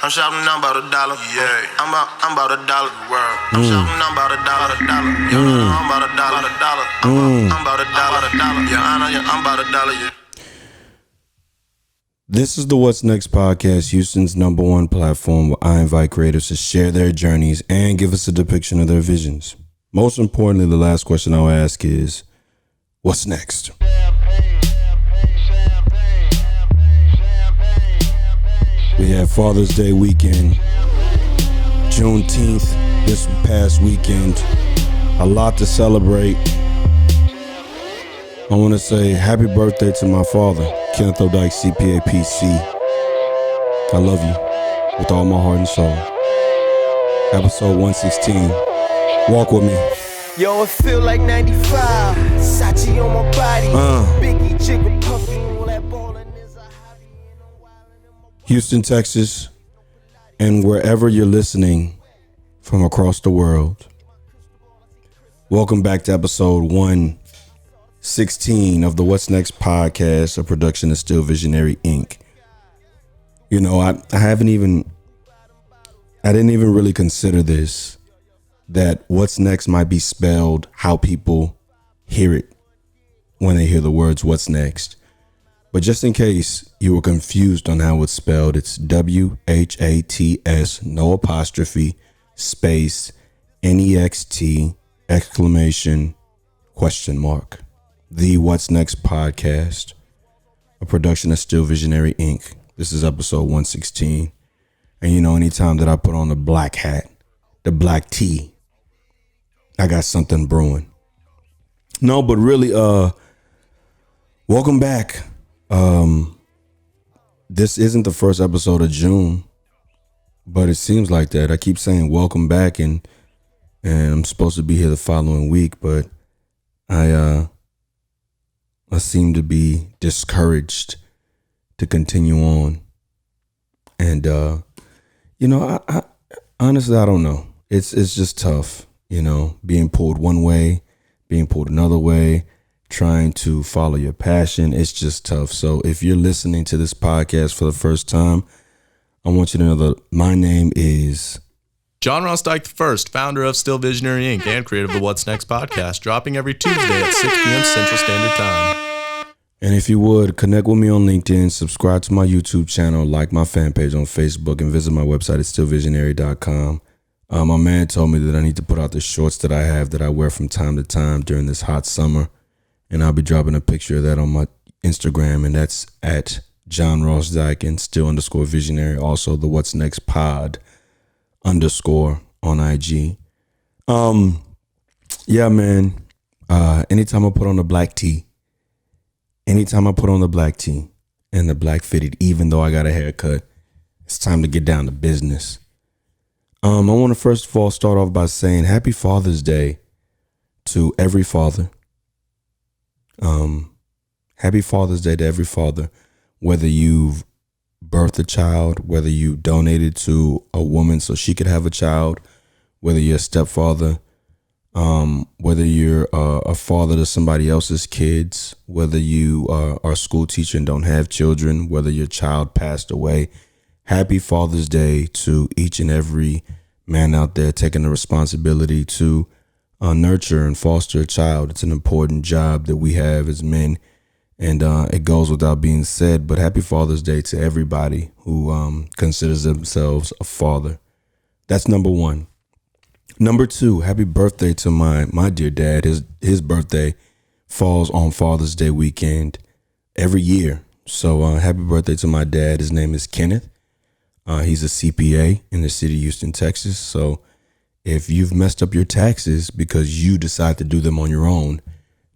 I'm shopping now about $1. Yeah. I'm about $1. Word. I'm shopping now about $1. You know I'm about $1. I'm about $1. Yeah, I know I'm about $1. Yeah. This is the What's Next podcast, Houston's #1 platform where I invite creators to share their journeys and give us a depiction of their visions. Most importantly, the last question I'll ask is, what's next? We had Father's Day weekend, Juneteenth this past weekend, a lot to celebrate. I want to say happy birthday to my father, Kenneth Dike CPA PC. I love you with all my heart and soul. Episode 116. Walk with me. Yo, it feel like 95. Sachi on my body. Biggie, jiggle, puffy, all that ballin' is a hobby. Houston, Texas, and wherever you're listening from across the world. Welcome back to episode 116 of the What's Next podcast, a production of Still Visionary Inc. You know, I didn't even really consider this, that what's next might be spelled how people hear it when they hear the words what's next. But just in case you were confused on how it's spelled, it's WHATS, no apostrophe, space, NEXT, exclamation, question mark. The What's Next podcast, a production of Still Visionary Inc. This is episode 116. And you know, anytime that I put on the black hat, the black tee, I got something brewing. No, but really, welcome back. This isn't the first episode of June, but it seems like that. I keep saying welcome back, and I'm supposed to be here the following week, but I seem to be discouraged to continue on. And you know, I honestly, I don't know. It's just tough, you know, being pulled one way, being pulled another way, trying to follow your passion. It's just tough. So if you're listening to this podcast for the first time, I want you to know that my name is John Ross Dike I, founder of Still Visionary Inc. and creator of the What's Next podcast, dropping every Tuesday at 6 p.m. Central Standard Time. And if you would, connect with me on LinkedIn, subscribe to my YouTube channel, like my fan page on Facebook, and visit my website at stillvisionary.com. My man told me that I need to put out the shorts that I have that I wear from time to time during this hot summer. And I'll be dropping a picture of that on my Instagram, and that's at John Ross Dike and still_visionary. Also, the What's Next pod _ on IG. Yeah, man. Anytime I put on the black tee and the black fitted, even though I got a haircut, it's time to get down to business. I want to first of all start off by saying happy Father's Day to every father. Happy Father's Day to every father, whether you've birthed a child, whether you donated to a woman so she could have a child, whether you're a stepfather, whether you're a father to somebody else's kids, whether you are a school teacher and don't have children, whether your child passed away. Happy Father's Day to each and every man out there taking the responsibility to nurture and foster a child. It's an important job that we have as men, and it goes without being said, but happy Father's Day to everybody who considers themselves a father. That's number one. Number two, happy birthday to my dear dad. His birthday falls on Father's Day weekend every year. So happy birthday to my dad. His name is Kenneth. He's a CPA in the city of Houston, Texas. So if you've messed up your taxes because you decide to do them on your own,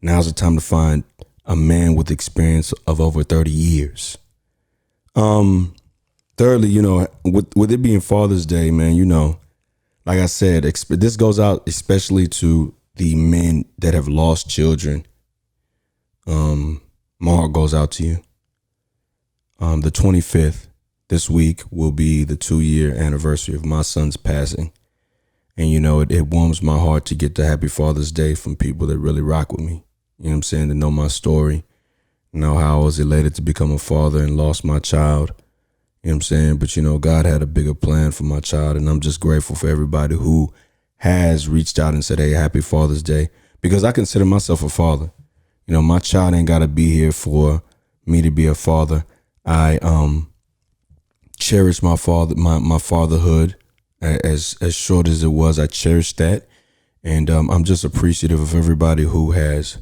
now's the time to find a man with experience of over 30 years. Thirdly, you know, with it being Father's Day, man, you know, like I said, this goes out especially to the men that have lost children. My heart goes out to you. The 25th, this week, will be the 2-year anniversary of my son's passing. And, you know, it warms my heart to get the Happy Father's Day from people that really rock with me. You know what I'm saying? To know my story, know how I was elated to become a father and lost my child. You know what I'm saying? But, God had a bigger plan for my child, and I'm just grateful for everybody who has reached out and said, hey, happy Father's Day, because I consider myself a father. My child ain't got to be here for me to be a father. I cherish my fatherhood as short as it was. I cherish that. And I'm just appreciative of everybody who has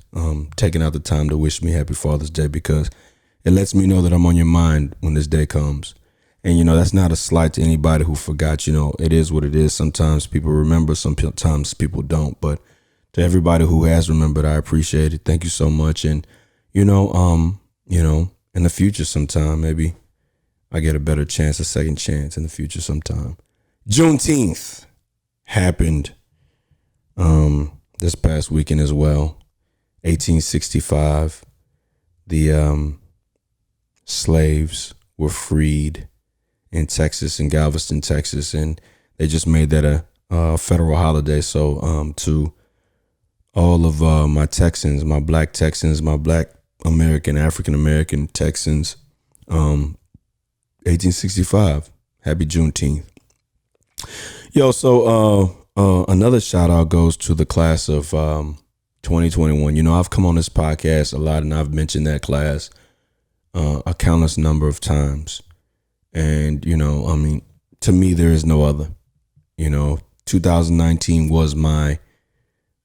taken out the time to wish me happy Father's Day, because it lets me know that I'm on your mind when this day comes. And, that's not a slight to anybody who forgot. It is what it is. Sometimes people remember, sometimes people don't. But to everybody who has remembered, I appreciate it. Thank you so much. And, in the future sometime, maybe I get a second chance in the future sometime. Juneteenth happened this past weekend as well. 1865, the slaves were freed in Texas, in Galveston, Texas, and they just made that a federal holiday. So to all of my Texans, my black Texans, my black American, African American Texans, 1865, happy Juneteenth. Yo, so another shout out goes to the class of 2021. I've come on this podcast a lot, and I've mentioned that class a countless number of times. And, to me, there is no other. 2019 was my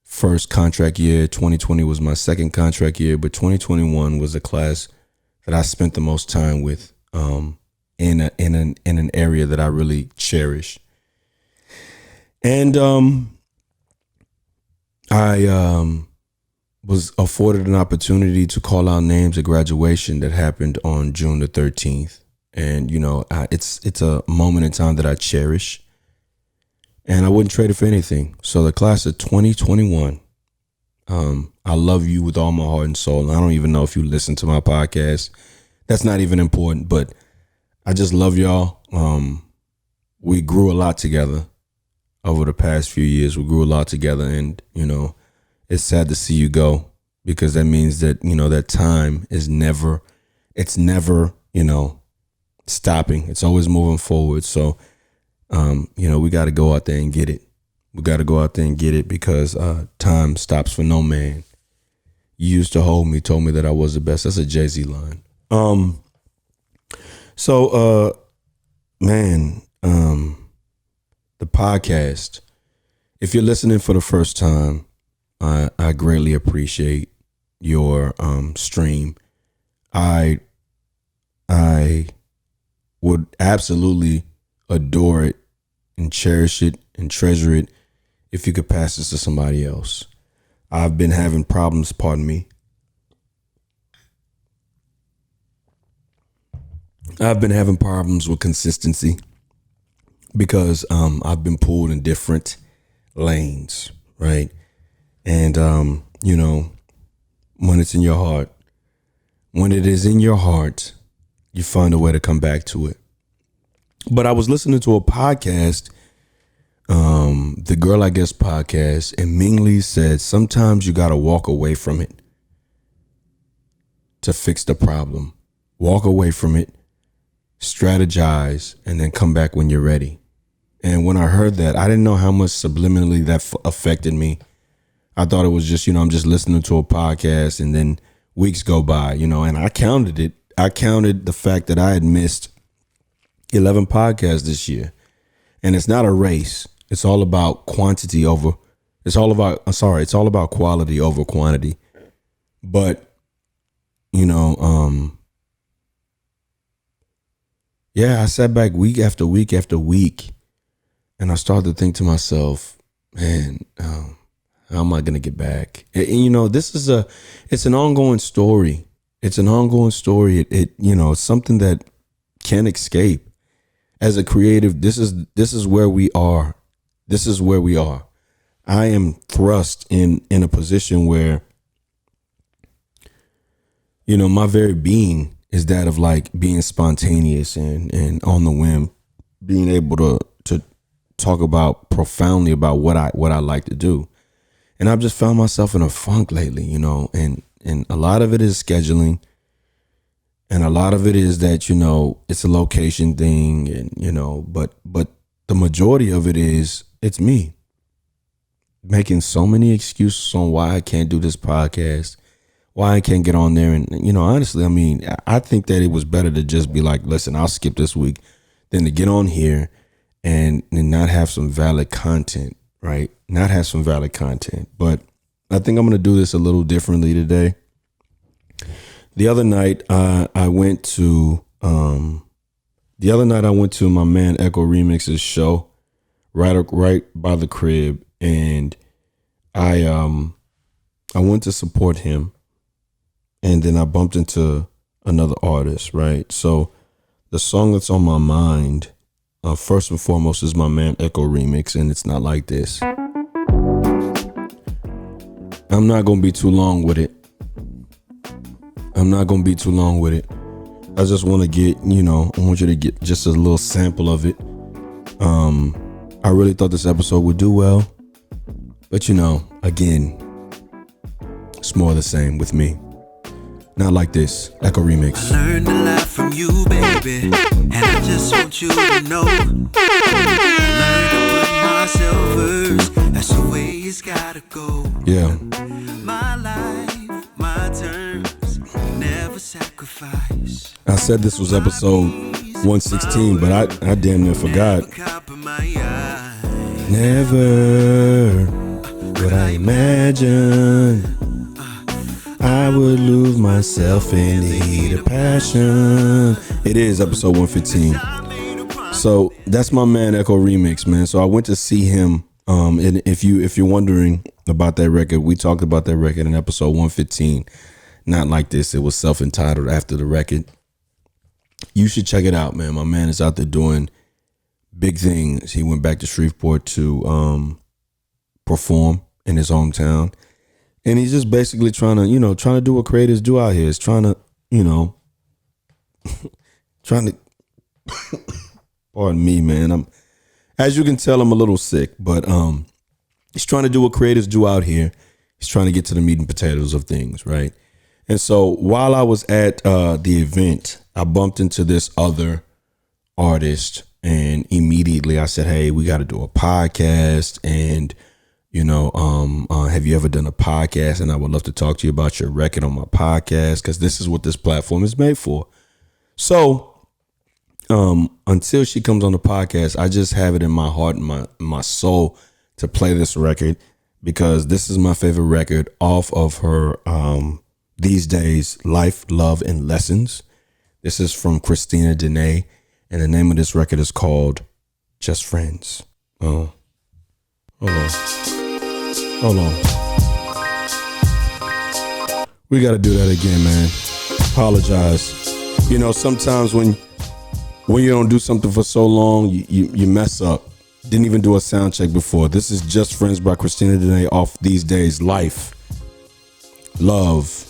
first contract year. 2020 was my second contract year. But 2021 was a class that I spent the most time with in an area that I really cherish. And I was afforded an opportunity to call out names at graduation that happened on June the 13th. And, it's a moment in time that I cherish, and I wouldn't trade it for anything. So the class of 2021, I love you with all my heart and soul. And I don't even know if you listen to my podcast. That's not even important, but I just love y'all. We grew a lot together over the past few years. We grew a lot together, and, it's sad to see you go, because that means that, that time is never, stopping. It's always moving forward. So, we got to go out there and get it. We got to go out there and get it, because time stops for no man. You used to hold me, told me that I was the best. That's a Jay-Z line. The podcast, if you're listening for the first time, I greatly appreciate your stream. I would absolutely adore it and cherish it and treasure it if you could pass this to somebody else. I've been having problems, I've been having problems with consistency, because I've been pulled in different lanes, right? And, when it's in your heart, when it is in your heart, you find a way to come back to it. But I was listening to a podcast, the Girl I Guess podcast, and Ming Lee said, sometimes you got to walk away from it to fix the problem. Walk away from it, strategize, and then come back when you're ready. And when I heard that, I didn't know how much subliminally that affected me. I thought it was just, I'm just listening to a podcast, and then weeks go by, and I counted it. I counted the fact that I had missed 11 podcasts this year. And it's not a race. It's all about quality over quantity. But, I sat back week after week after week, and I started to think to myself, man, how am I going to get back? And, it's an ongoing story. It's an ongoing story. It's something that can't escape. As a creative, this is where we are. This is where we are. I am thrust in a position where, my very being is that of like being spontaneous and on the whim, being able to talk about profoundly about what I like to do. And I've just found myself in a funk lately, and a lot of it is scheduling. And a lot of it is that, it's a location thing and, but the majority of it is it's me making so many excuses on why I can't do this podcast, why I can't get on there. And, honestly, I mean, I think that it was better to just be like, listen, I'll skip this week than to get on here and not have some valid content, right? Not have some valid content. But I think I'm going to do this a little differently today. The other night, I went to my man Echo Remix's show right by the crib, and I went to support him, and then I bumped into another artist, right? So the song that's on my mind, first and foremost, is my man Echo Remix, and it's Not Like This. I'm not gonna be too long with it. I just want to get, I want you to get just a little sample of it. I really thought this episode would do well, but again, it's more of the same with me. Not Like This, Echo Remix. I learned a lot from you, baby, and I just want you to know. I learned to put myself first. That's the way it's gotta go. Yeah. My life, my terms, never sacrifice. I said this was episode 116, but I damn near forgot. Never would I imagine I would lose myself in the heat of passion. It is episode 115. So that's my man Echo Remix, man. So I went to see him. And if you're wondering about that record, we talked about that record in episode 115. Not Like This. It was self-entitled after the record. You should check it out, man. My man is out there doing big things. He went back to Shreveport to perform in his hometown. And he's just basically trying to do what creators do out here. Is trying to pardon me, man. As you can tell, I'm a little sick, but he's trying to do what creators do out here. He's trying to get to the meat and potatoes of things, right? And so while I was at the event, I bumped into this other artist, and immediately I said, "Hey, we got to do a podcast, and have you ever done a podcast? And I would love to talk to you about your record on my podcast, because this is what this platform is made for." So until she comes on the podcast, I just have it in my heart and my soul to play this record, because this is my favorite record off of her These Days, Life, Love, and Lessons. This is from Christina Dene, and the name of this record is called Just Friends. Oh, hold on. We got to do that again, man. Apologize. Sometimes when you don't do something for so long, you mess up. Didn't even do a sound check before. This is Just Friends by Christina Dene off These Days, Life, Love,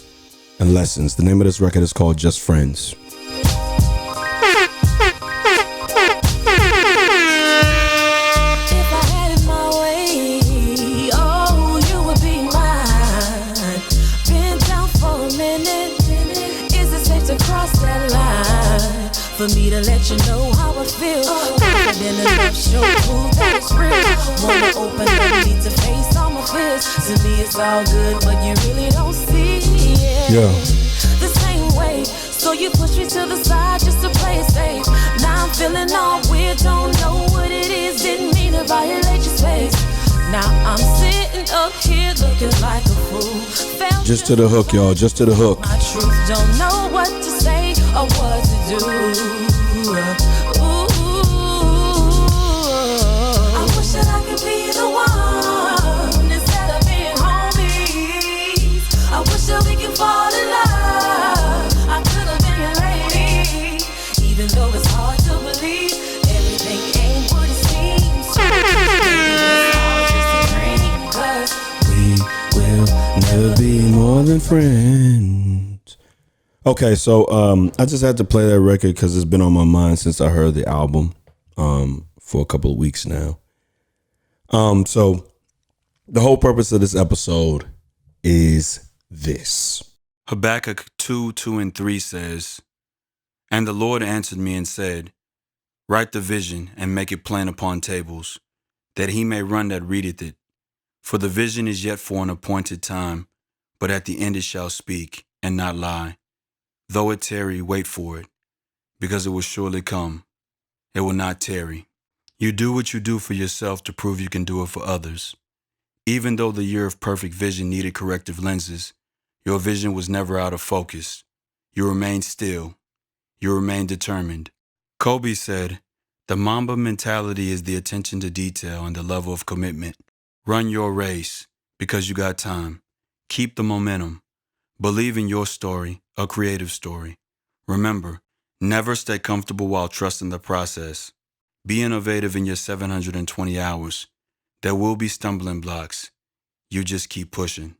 and Lessons. The name of this record is called Just Friends. For me to let you know how I feel. Confident enough, show proof that it's real. Wanna open up, need to face all my fears. To me it's all good, but you really don't see it. Yeah. The same way. So you push me to the side just to play it safe. Now I'm feeling all weird, don't know what it is. Didn't mean to violate your space. Now I'm sitting up here looking like a fool. Just to the hook, y'all. Just to the hook. My truth, don't know what to say or what to do. Ooh. I wish that I could be the one instead of being homies. I wish that we could fall in love. I could have been your lady, even though it's hard to believe everything ain't what it seems. Never be more than friends. Okay, so I just had to play that record because it's been on my mind since I heard the album for a couple of weeks now. So the whole purpose of this episode is this. Habakkuk 2:2 and 3 says, And the Lord answered me and said, Write the vision and make it plain upon tables, that he may run that readeth it. For the vision is yet for an appointed time, but at the end it shall speak, and not lie. Though it tarry, wait for it, because it will surely come. It will not tarry. You do what you do for yourself to prove you can do it for others. Even though the year of perfect vision needed corrective lenses, your vision was never out of focus. You remained still. You remained determined. Kobe said, the Mamba mentality is the attention to detail and the level of commitment. Run your race because you got time. Keep the momentum. Believe in your story, a creative story. Remember, never stay comfortable while trusting the process. Be innovative in your 720 hours. There will be stumbling blocks. You just keep pushing.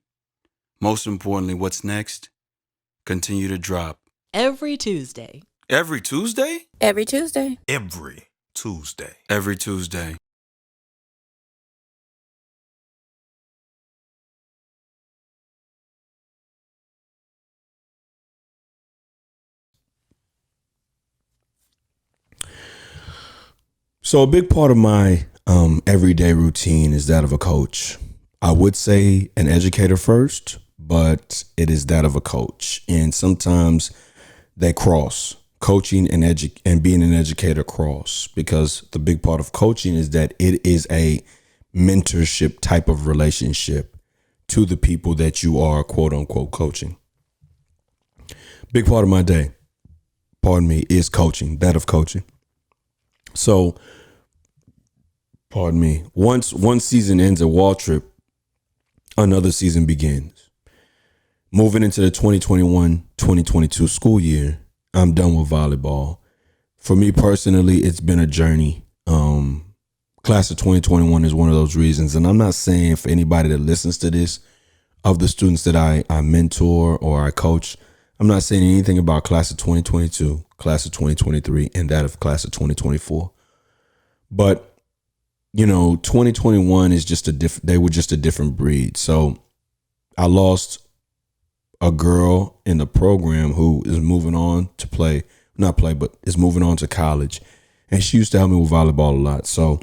Most importantly, what's next? Continue to drop. Every Tuesday. Every Tuesday? Every Tuesday. Every Tuesday. Every Tuesday. So a big part of my everyday routine is that of a coach. I would say an educator first, but it is that of a coach. And sometimes they cross. Coaching and being an educator cross, because the big part of coaching is that it is a mentorship type of relationship to the people that you are quote unquote coaching. Big part of my day, is coaching, that of coaching. So, once one season ends at Wall Trip, another season begins. Moving into the 2021-2022 school year, I'm done with volleyball. For me personally, it's been a journey. Class of 2021 is one of those reasons. And I'm not saying for anybody that listens to this, of the students that I mentor or I coach, I'm not saying anything about class of 2022, class of 2023, and that of class of 2024. But, 2021 is they were just a different breed. So I lost a girl in the program who is moving on to is moving on to college. And she used to help me with volleyball a lot. So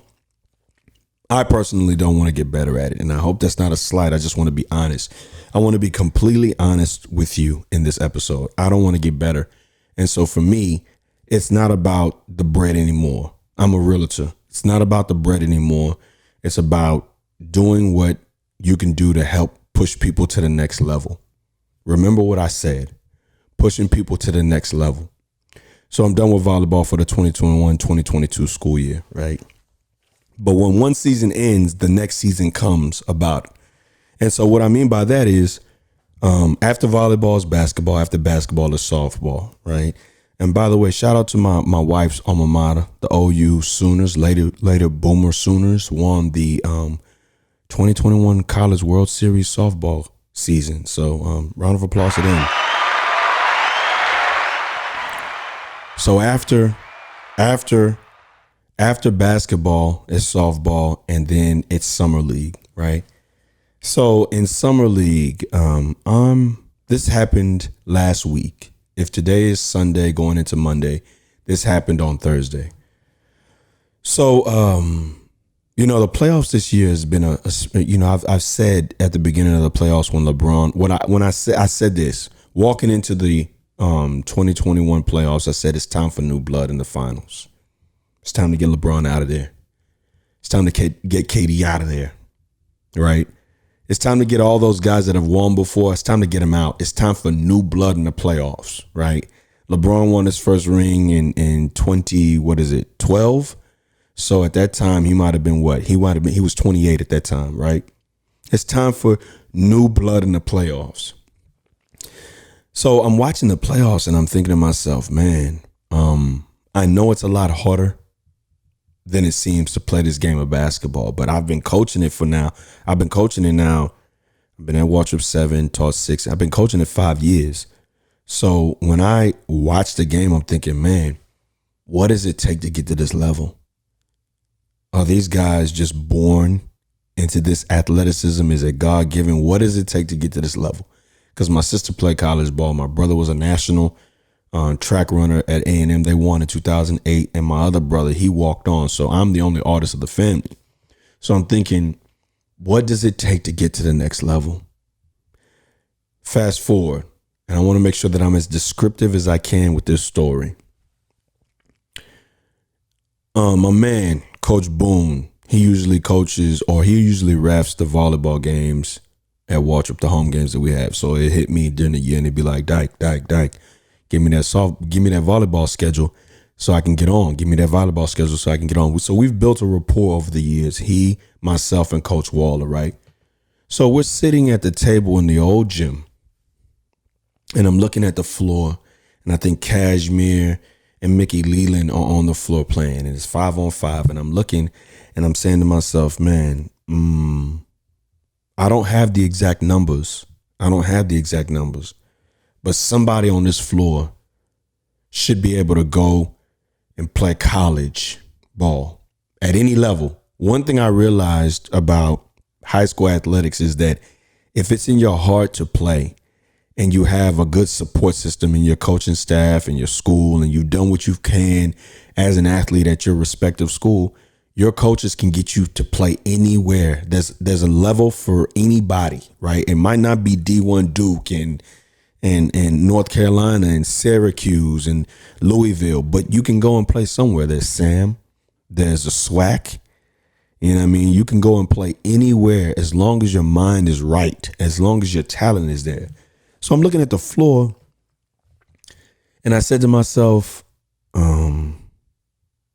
I personally don't want to get better at it. And I hope that's not a slight. I just want to be honest. I want to be completely honest with you in this episode. I don't want to get better. And so for me, it's not about the bread anymore. I'm a realtor. It's not about the bread anymore. It's about doing what you can do to help push people to the next level. Remember what I said, pushing people to the next level. So I'm done with volleyball for the 2021-2022 school year, right? But when one season ends, the next season comes about. And so what I mean by that is after volleyball is basketball, after basketball is softball, right? And by the way, shout out to my wife's alma mater, the OU Sooners, later Boomer Sooners, won the 2021 College World Series softball season. So round of applause to them. So after basketball is softball, and then it's summer league, right? So in summer league, this happened last week. If today is Sunday going into Monday, this happened on Thursday. So the playoffs this year has been I've said at the beginning of the playoffs when I said this, walking into the 2021 playoffs, I said it's time for new blood in the finals. It's time to get LeBron out of there. It's time to get KD out of there, right? It's time to get all those guys that have won before. It's time to get them out. It's time for new blood in the playoffs, right? LeBron won his first ring in 12? So at that time, he might have been he was 28 at that time, right? It's time for new blood in the playoffs. So I'm watching the playoffs and I'm thinking to myself, man, I know it's a lot harder than it seems to play this game of basketball, but I've been coaching it now. I've been at Waltrip 7, taught 6. I've been coaching it 5 years. So when I watch the game, I'm thinking, man, what does it take to get to this level? Are these guys just born into this athleticism? Is it God-given? What does it take to get to this level? Because my sister played college ball. My brother was a national track runner at A&M. They won in 2008. And my other brother, he walked on. So I'm the only artist of the family. So I'm thinking, what does it take to get to the next level? Fast forward. And I want to make sure that I'm as descriptive as I can with this story. My man, Coach Boone, he usually coaches, or he usually refs the volleyball games at Waltrip, the home games that we have. So it hit me during the year and it'd be like, Dike, give me that volleyball schedule so I can get on. Give me that volleyball schedule so I can get on. So we've built a rapport over the years. He, myself, and Coach Waller, right? So we're sitting at the table in the old gym and I'm looking at the floor and I think Cashmere and Mickey Leland are on the floor playing and it's 5-on-5 and I'm looking and I'm saying to myself, man, I don't have the exact numbers. But somebody on this floor should be able to go and play college ball at any level. One thing I realized about high school athletics is that if it's in your heart to play and you have a good support system in your coaching staff and your school and you've done what you can as an athlete at your respective school, your coaches can get you to play anywhere. There's a level for anybody, right? It might not be D1 Duke and North Carolina and Syracuse and Louisville, but you can go and play somewhere. There's Sam, there's a SWAC. You know what I mean? You can go and play anywhere as long as your mind is right, as long as your talent is there. So I'm looking at the floor and I said to myself,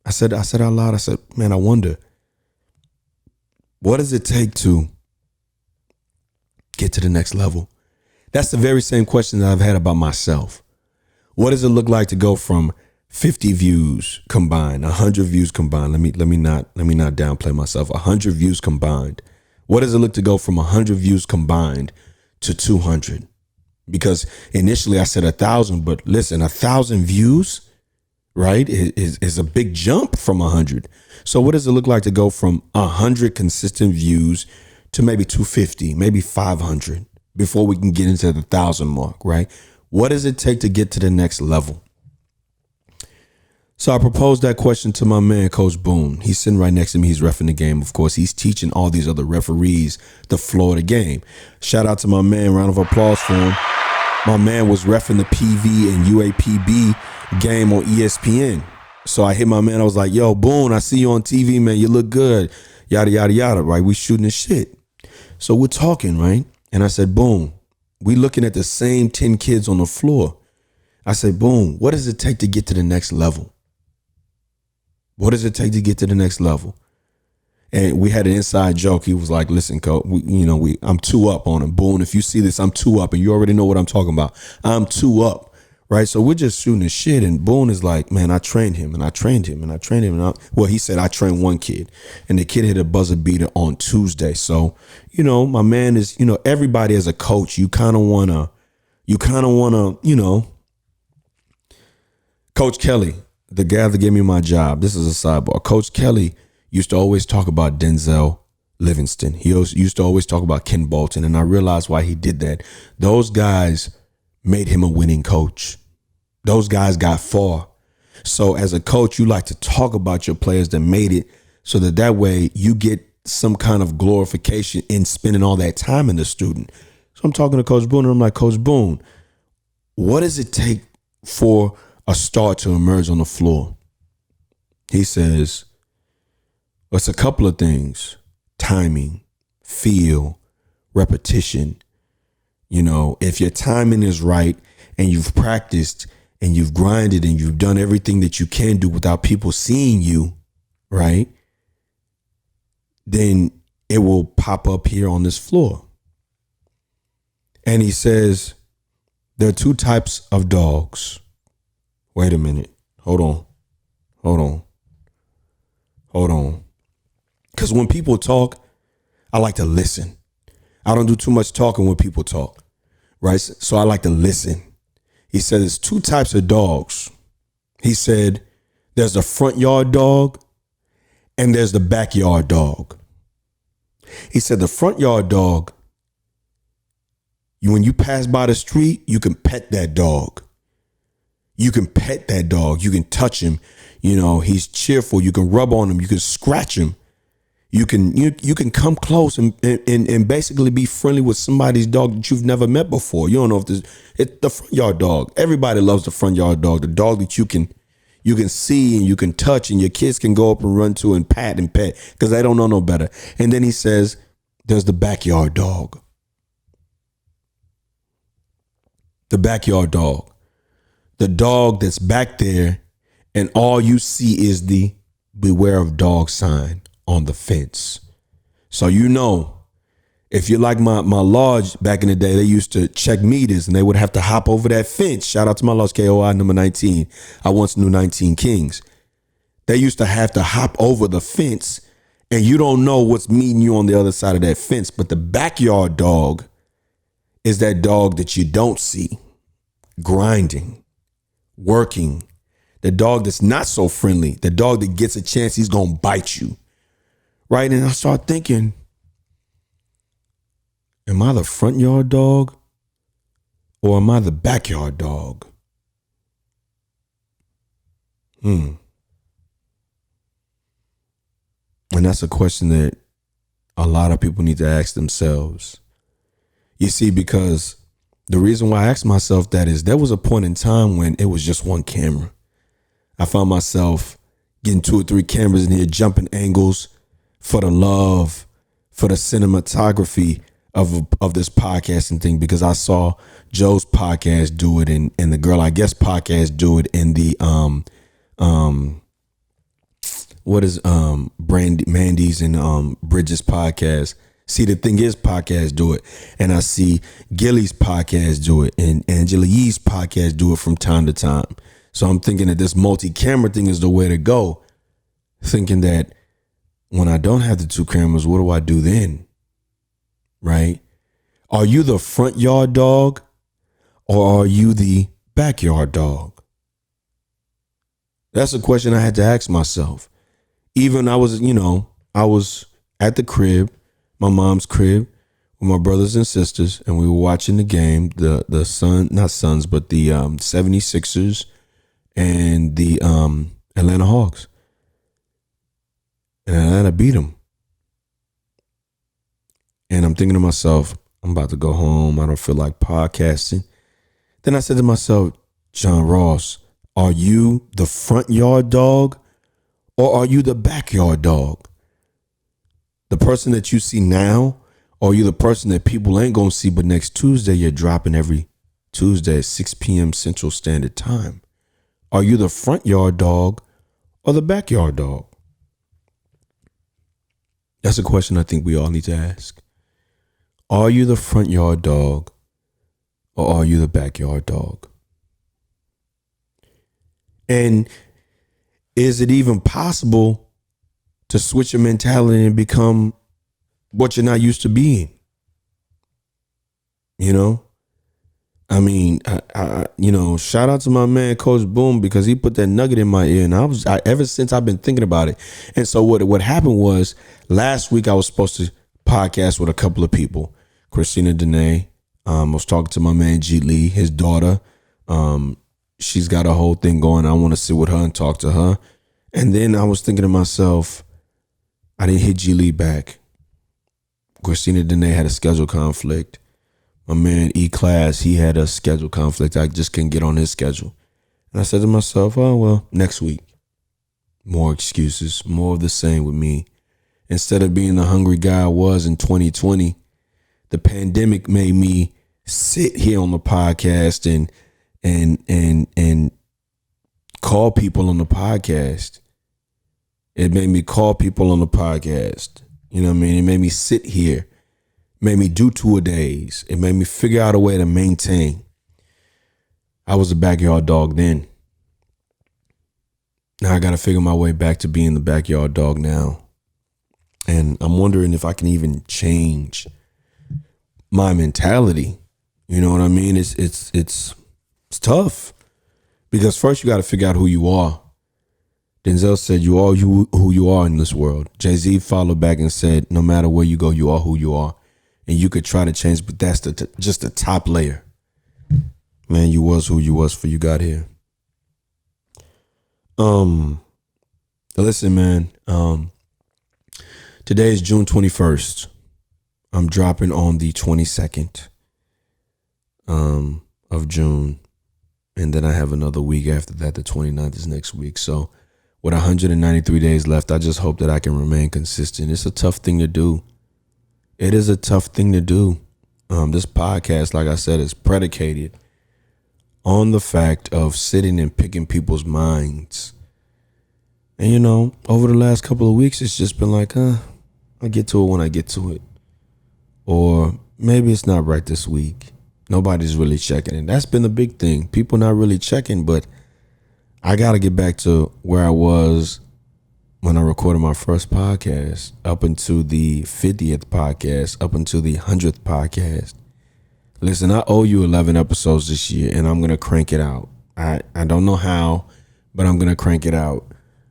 I said out loud, I said, man, I wonder, what does it take to get to the next level? That's the very same question that I've had about myself. What does it look like to go from 50 views combined, 100 views combined? Let me not downplay myself. 100 views combined. What does it look to go from 100 views combined to 200? Because initially I said 1,000, but listen, 1,000 views, right, is a big jump from 100. So what does it look like to go from 100 consistent views to maybe 250, maybe 500 before we can get into the 1,000 mark, right? What does it take to get to the next level? So I proposed that question to my man, Coach Boone. He's sitting right next to me. He's reffing the game. Of course, he's teaching all these other referees the flow of the game. Shout out to my man. Round of applause for him. My man was reffing the PV and UAPB game on ESPN. So I hit my man. I was like, yo, Boone, I see you on TV, man. You look good. Yada, yada, yada, right? We shooting the shit. So we're talking, right? And I said, Boone, we looking at the same 10 kids on the floor. I said, Boone, what does it take to get to the next level? What does it take to get to the next level? And we had an inside joke. He was like, listen, Coach, I'm 2 up on him. Boone, if you see this, I'm 2 up. And you already know what I'm talking about. I'm 2 up, right? So we're just shooting the shit. And Boone is like, man, I trained him and I trained him and I trained him. Well, he said, I trained one kid. And the kid hit a buzzer beater on Tuesday. So, my man is, everybody as a coach, you kind of want to, Coach Kelly, the guy that gave me my job, this is a sidebar. Coach Kelly used to always talk about Denzel Livingston. He used to always talk about Ken Bolton. And I realized why he did that. Those guys made him a winning coach. Those guys got far. So as a coach, you like to talk about your players that made it so that way you get some kind of glorification in spending all that time in the student. So I'm talking to Coach Boone and I'm like, Coach Boone, what does it take for a star to emerge on the floor? He says, well, it's a couple of things: timing, feel, repetition. If your timing is right and you've practiced and you've grinded and you've done everything that you can do without people seeing you, right, then it will pop up here on this floor. And he says, there are 2 types of dogs. Wait a minute. Hold on. Because when people talk, I like to listen. I don't do too much talking when people talk, right? So I like to listen. He said there's 2 types of dogs. He said there's the front yard dog and there's the backyard dog. He said the front yard dog, when you pass by the street, you can pet that dog. You can pet that dog. You can touch him. You know, he's cheerful. You can rub on him. You can scratch him. You can come close and basically be friendly with somebody's dog that you've never met before. You don't know if it's the front yard dog. Everybody loves the front yard dog. The dog that you can see and you can touch and your kids can go up and run to and pet because they don't know no better. And then he says, there's the backyard dog. The backyard dog. The dog that's back there and all you see is the beware of dog sign on the fence. So you know, if you're like my lodge back in the day, they used to check meters and they would have to hop over that fence. Shout out to my lodge, KOI number 19. I once knew 19 Kings. They used to have to hop over the fence and you don't know what's meeting you on the other side of that fence. But the backyard dog is that dog that you don't see, grinding, working, the dog that's not so friendly, the dog that gets a chance, he's going to bite you. Right. And I start thinking, am I the front yard dog or am I the backyard dog? And that's a question that a lot of people need to ask themselves. You see, because the reason why I asked myself that is there was a point in time when it was just one camera. I found myself getting 2 or 3 cameras in here, jumping angles for the love, for the cinematography of this podcasting thing, because I saw Joe's podcast do it and the Girl I Guess podcast do it in the Mandy's and Bridges podcast. See, the thing is, podcast do it, and I see Gilly's podcast do it, and Angela Yee's podcast do it from time to time. So I'm thinking that this multi-camera thing is the way to go. Thinking that when I don't have the 2 cameras, what do I do then? Right? Are you the front yard dog or are you the backyard dog? That's a question I had to ask myself. Even I was at the crib, my mom's crib, with my brothers and sisters, and we were watching the game, the 76ers and the Atlanta Hawks. And Atlanta beat them. And I'm thinking to myself, I'm about to go home. I don't feel like podcasting. Then I said to myself, John Ross, are you the front yard dog or are you the backyard dog? The person that you see now, or are you the person that people ain't going to see, but next Tuesday you're dropping every Tuesday at 6 p.m. Central Standard Time? Are you the front yard dog or the backyard dog? That's a question I think we all need to ask. Are you the front yard dog or are you the backyard dog? And is it even possible to switch your mentality and become what you're not used to being? You know? I mean, shout out to my man, Coach Boom, because he put that nugget in my ear. And ever since I've been thinking about it. And so what happened was last week I was supposed to podcast with a couple of people. Christina Dene. I was talking to my man, G Lee, his daughter. She's got a whole thing going. I want to sit with her and talk to her. And then I was thinking to myself, I didn't hit G Lee back. Christina Dene had a schedule conflict. My man E-Class, he had a schedule conflict. I just couldn't get on his schedule. And I said to myself, oh, well, next week. More excuses, more of the same with me. Instead of being the hungry guy I was in 2020, the pandemic made me sit here on the podcast and call people on the podcast. It made me call people on the podcast. You know what I mean? It made me sit here. Made me do 2-a-days. It made me figure out a way to maintain. I was a backyard dog then. Now I got to figure my way back to being the backyard dog now. And I'm wondering if I can even change my mentality. You know what I mean? It's tough. Because first you got to figure out who you are. Denzel said, you are who you are in this world. Jay-Z followed back and said, no matter where you go, you are who you are. And you could try to change, but that's just the top layer. Man, you was who you was before you got here. Listen, man. Today is June 21st. I'm dropping on the 22nd of June. And then I have another week after that. The 29th is next week. So with 193 days left, I just hope that I can remain consistent. It's a tough thing to do. It is a tough thing to do. This podcast, like I said, is predicated on the fact of sitting and picking people's minds. And, you know, over the last couple of weeks, it's just been like, I'll get to it when I get to it. Or maybe it's not right this week. Nobody's really checking it. That's been the big thing. People not really checking, but I got to get back to where I was when I recorded my first podcast, up into the 50th podcast, up into the 100th podcast. Listen, I owe you 11 episodes this year, and I'm going to crank it out. I don't know how, but I'm going to crank it out.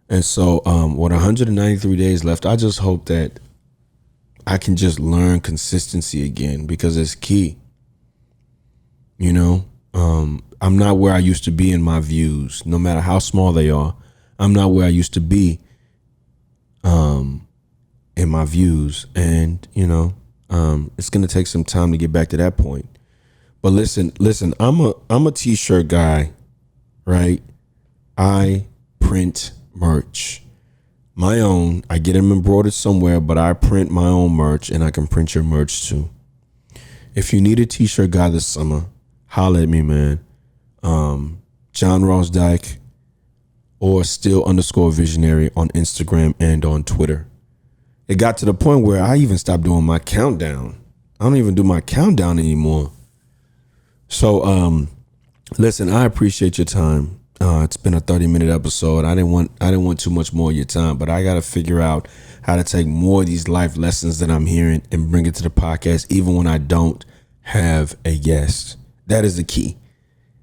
And so with 193 days left, I just hope that I can just learn consistency again, because it's key. You know, I'm not where I used to be in my views, no matter how small they are. I'm not where I used to be in my views. And, you know, it's going to take some time to get back to that point. But listen, I'm a t-shirt guy, right? I print merch. My own. I get them embroidered somewhere, but I print my own merch, and I can print your merch too. If you need a t-shirt guy this summer, holla at me, man. John Ross Dike or still_visionary on Instagram and on Twitter. It got to the point where I even stopped doing my countdown. I don't even do my countdown anymore. So, listen, I appreciate your time. It's been a 30-minute episode. I didn't want too much more of your time, but I got to figure out how to take more of these life lessons that I'm hearing and bring it to the podcast, even when I don't have a guest. That is the key.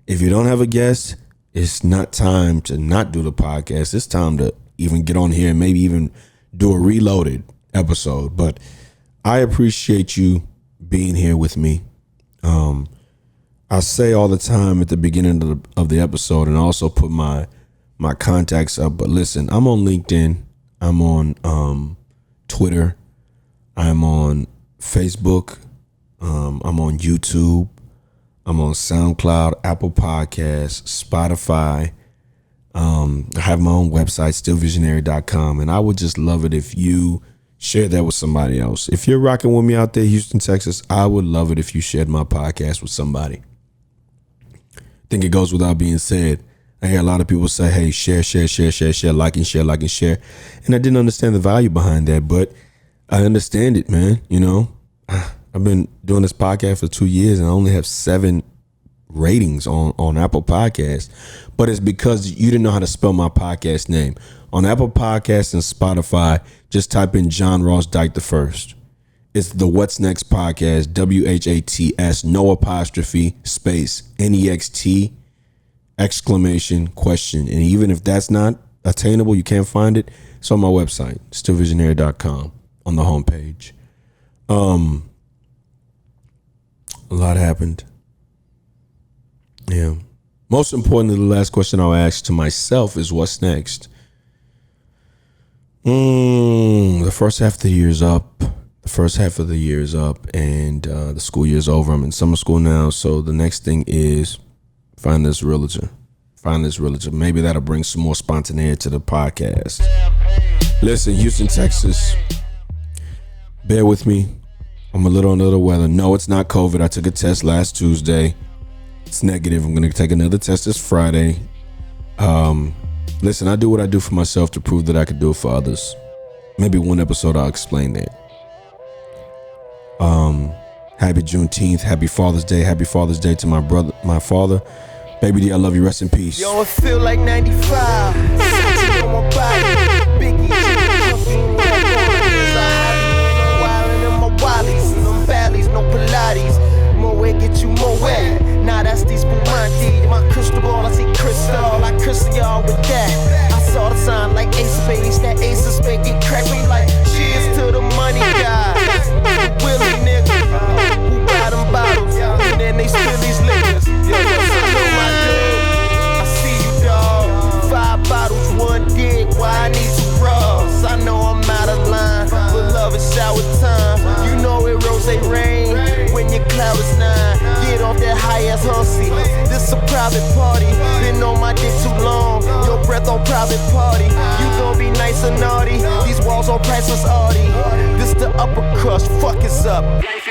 If you don't have a guest, it's not time to not do the podcast. It's time to even get on here and maybe even do a reloaded episode. But I appreciate you being here with me. I say all the time at the beginning of the episode, and I also put my contacts up. But listen, I'm on LinkedIn. I'm on Twitter. I'm on Facebook. I'm on YouTube. I'm on SoundCloud, Apple Podcasts, Spotify. I have my own website, stillvisionary.com. And I would just love it if you share that with somebody else. If you're rocking with me out there, Houston, Texas, I would love it if you shared my podcast with somebody. I think it goes without being said. I hear a lot of people say, hey, share, like and share. And I didn't understand the value behind that, but I understand it, man. You know, I've been doing this podcast for 2 years and I only have 7 ratings on Apple Podcasts, but it's because you didn't know how to spell my podcast name. On Apple Podcasts and Spotify, just type in John Ross Dike I. It's the What's Next podcast, WHATS, no apostrophe, space, NEXT, exclamation, question. And even if that's not attainable, you can't find it, it's on my website, stillvisionary.com, on the homepage. A lot happened. Yeah. Most importantly, the last question I'll ask to myself is what's next? The first half of the year is up. And the school year is over. I'm in summer school now. So the next thing is find this realtor. Maybe that'll bring some more spontaneity to the podcast. Listen, Houston, Texas, bear with me. I'm a little under the weather. No, it's not COVID. I took a test last Tuesday. It's negative. I'm going to take another test this Friday. Listen, I do what I do for myself to prove that I can do it for others. Maybe one episode I'll explain that. Happy Juneteenth. Happy Father's Day. Happy Father's Day to my father. Baby D, I love you. Rest in peace. Yo, it feel like 95. Sachi on my body. Biggie, in my wallies, them valleys, no Pilates. More get you more wet. Nah, that's these Spumante. My crystal ball, I see crystal. I crystal y'all with that. I saw the sign like ace of spades. That ace of spades get cracked me like cheers to the money guy. Willie nigga, who buy them bottles, and then they spill these liquors. Yo, I see you, dog. 5 bottles. up.